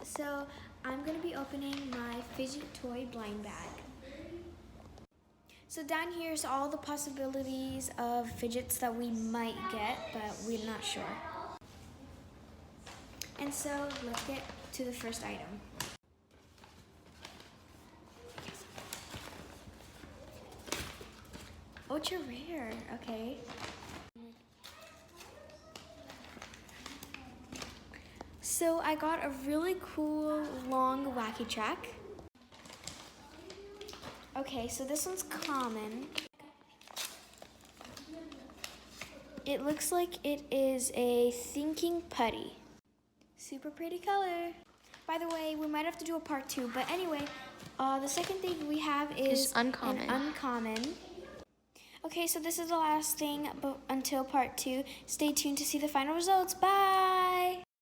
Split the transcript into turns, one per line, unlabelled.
So I'm going to be opening my Fidget toy blind bag. So down here is all the possibilities of fidgets that we might get, but we're not sure. And so let's get to the first item. Ultra rare, okay. So I got a really cool long wacky track. Okay, so this one's common. It looks like it is a thinking putty. Super pretty color. By the way, we might have to do a part 2, but anyway, the second thing we have is
uncommon.
An uncommon. Okay, so this is the last thing, but until part 2, stay tuned to see the final results. Bye!